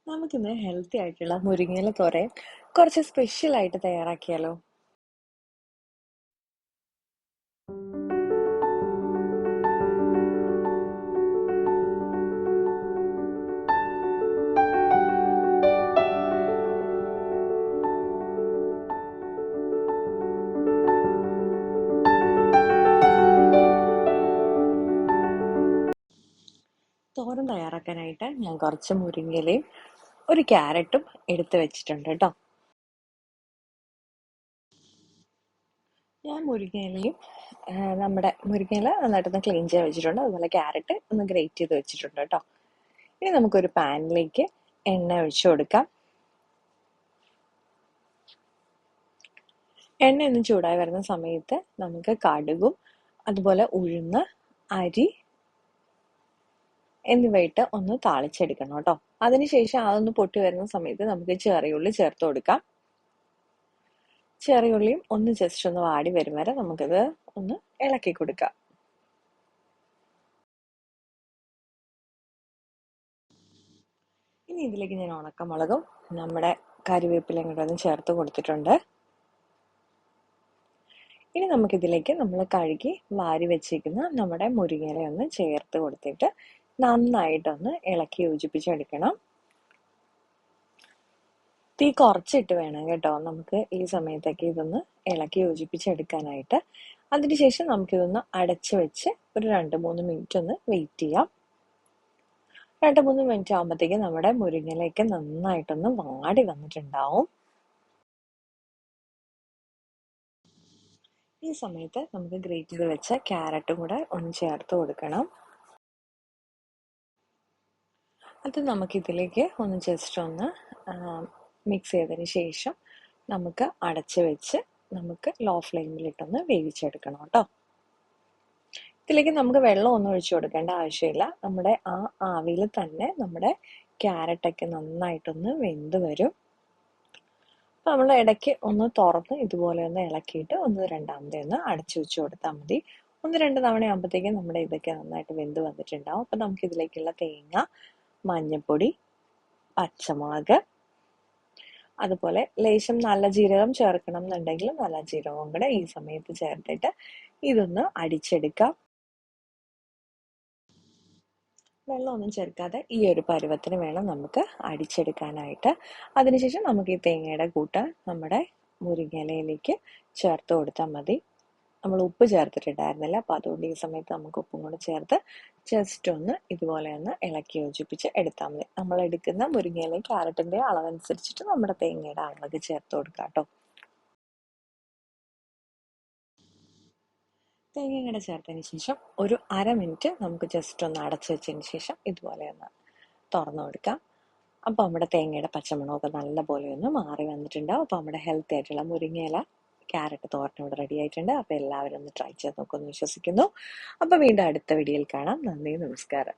നമുക്കിന്ന് ഹെൽത്തി ആയിട്ടുള്ള മുരിങ്ങയില തോരൻ കുറച്ച് സ്പെഷ്യൽ ആയിട്ട് തയ്യാറാക്കിയാലോ? തോരൻ തയ്യാറാക്കാനായിട്ട് ഞാൻ കുറച്ച് മുരിങ്ങയിലയും ഒരു ക്യാരറ്റും എടുത്ത് വെച്ചിട്ടുണ്ട് കേട്ടോ. ഞാൻ മുരിങ്ങയിലയും നമ്മുടെ മുരിങ്ങയില നന്നായിട്ടൊന്ന് ക്ലീൻ ചെയ്യാൻ വെച്ചിട്ടുണ്ട്. അതുപോലെ ക്യാരറ്റ് ഒന്ന് ഗ്രേറ്റ് ചെയ്ത് വെച്ചിട്ടുണ്ട് കേട്ടോ. ഇനി നമുക്കൊരു പാനിലേക്ക് എണ്ണ ഒഴിച്ചു കൊടുക്കാം. എണ്ണ ഒന്ന് ചൂടായി വരുന്ന സമയത്ത് നമുക്ക് കടുകും അതുപോലെ ഉഴുന്ന്, അരി എന്നിവയിട്ട് ഒന്ന് താളിച്ചെടുക്കണം കേട്ടോ. അതിനുശേഷം അതൊന്ന് പൊട്ടി വരുന്ന സമയത്ത് നമുക്ക് ചെറിയുള്ളി ചേർത്ത് കൊടുക്കാം. ചെറിയുള്ളിയും ഒന്ന് ജസ്റ്റ് ഒന്ന് വാടി വരും വരെ നമുക്കിത് ഒന്ന് ഇളക്കി കൊടുക്കാം. ഇനി ഇതിലേക്ക് ഞാൻ ഉണക്കമുളകും നമ്മുടെ കറിവേപ്പിലയും കൂടെ ഒന്ന് ചേർത്ത് കൊടുത്തിട്ടുണ്ട്. ഇനി നമുക്കിതിലേക്ക് നമ്മൾ കഴുകി വാരി വെച്ചിരിക്കുന്ന നമ്മുടെ മുരിങ്ങയില ഒന്ന് ചേർത്ത് കൊടുത്തിട്ട് നന്നായിട്ടൊന്ന് ഇളക്കി യോജിപ്പിച്ചെടുക്കണം. തീ കുറച്ചിട്ട് വേണം കേട്ടോ നമുക്ക് ഈ സമയത്തൊക്കെ ഇതൊന്ന് ഇളക്കി യോജിപ്പിച്ചെടുക്കാനായിട്ട്. അതിനുശേഷം നമുക്കിതൊന്ന് അടച്ചു വെച്ച് ഒരു 2-3 മിനിറ്റ് ഒന്ന് വെയിറ്റ് ചെയ്യാം. 2-3 മിനിറ്റ് ആകുമ്പോഴത്തേക്ക് നമ്മുടെ മുരിങ്ങയിലേക്ക് നന്നായിട്ടൊന്ന് വാടി വന്നിട്ടുണ്ടാവും. ഈ സമയത്ത് നമുക്ക് ഗ്രേറ്റ് ചെയ്ത് വെച്ച ക്യാരറ്റും കൂടെ ഒന്ന് ചേർത്ത് കൊടുക്കണം. അത് നമുക്കിതിലേക്ക് ഒന്ന് ജസ്റ്റ് ഒന്ന് മിക്സ് ചെയ്തതിന് ശേഷം നമുക്ക് അടച്ചു വെച്ച് നമുക്ക് ലോ ഫ്ലെയിമിലിട്ടൊന്ന് വേവിച്ചെടുക്കണം കേട്ടോ. ഇതിലേക്ക് നമുക്ക് വെള്ളം ഒന്നും ഒഴിച്ചു കൊടുക്കേണ്ട ആവശ്യമില്ല. നമ്മുടെ ആ ആവിയിൽ തന്നെ നമ്മുടെ ക്യാരറ്റൊക്കെ നന്നായിട്ടൊന്ന് വെന്ത് വരും. അപ്പം നമ്മൾ ഇടയ്ക്ക് ഒന്ന് തുറന്ന് ഇതുപോലെ ഒന്ന് ഇളക്കിയിട്ട് ഒന്ന് രണ്ടാമത്തെ ഒന്ന് അടച്ചു വെച്ച് കൊടുത്താൽ മതി. 1-2 തവണ ആകുമ്പോഴത്തേക്കും നമ്മുടെ ഇതൊക്കെ നന്നായിട്ട് വെന്ത് വന്നിട്ടുണ്ടാവും. അപ്പം നമുക്ക് ഇതിലേക്കുള്ള തേങ്ങ, മഞ്ഞൾപ്പൊടി, പച്ചമുളക്, അതുപോലെ ലേശം നല്ല ജീരകം ചേർക്കണം എന്നുണ്ടെങ്കിൽ നല്ല ജീരകവും കൂടെ ഈ സമയത്ത് ചേർത്തിട്ട് ഇതൊന്ന് അടിച്ചെടുക്കാം. വെള്ളമൊന്നും ചേർക്കാതെ ഈ ഒരു പരുവത്തിന് വേണം നമുക്ക് അടിച്ചെടുക്കാനായിട്ട്. അതിനുശേഷം നമുക്ക് ഈ തേങ്ങയുടെ കൂട്ട് നമ്മുടെ മുരിങ്ങയിലയിലേക്ക് ചേർത്ത് കൊടുത്താൽ മതി. നമ്മൾ ഉപ്പ് ചേർത്തിട്ടുണ്ടായിരുന്നില്ല, അപ്പം അതുകൊണ്ട് ഈ സമയത്ത് നമുക്ക് ഉപ്പും കൂടെ ചേർത്ത് ജസ്റ്റ് ഒന്ന് ഇതുപോലെ ഒന്ന് ഇളക്കി യോജിപ്പിച്ച് എടുത്താൽ മതി. നമ്മൾ എടുക്കുന്ന മുരിങ്ങയിലയും ക്യാരറ്റിൻ്റെ അളവനുസരിച്ചിട്ട് നമ്മുടെ തേങ്ങയുടെ അളവൊക്കെ ചേർത്ത് കൊടുക്കാം കേട്ടോ. തേങ്ങയും കൂടെ ചേർത്തതിന് ശേഷം ഒരു 1/2 മിനിറ്റ് നമുക്ക് ജസ്റ്റ് ഒന്ന് അടച്ചു വെച്ചതിന് ശേഷം ഇതുപോലെ ഒന്ന് തുറന്നു കൊടുക്കാം. അപ്പോൾ നമ്മുടെ തേങ്ങയുടെ പച്ചമണമൊക്കെ നല്ലപോലെ ഒന്ന് മാറി വന്നിട്ടുണ്ടാവും. അപ്പോൾ നമ്മുടെ ഹെൽത്തി ആയിട്ടുള്ള മുരിങ്ങയില ക്യാരറ്റ് തോരൻ ഇവിടെ റെഡി ആയിട്ടുണ്ട്. അപ്പോൾ എല്ലാവരും ഒന്ന് ട്രൈ ചെയ്ത് നോക്കുമെന്ന് വിശ്വസിക്കുന്നു. അപ്പോൾ വീണ്ടും അടുത്ത വീഡിയോയിൽ കാണാം. നന്ദി, നമസ്കാരം.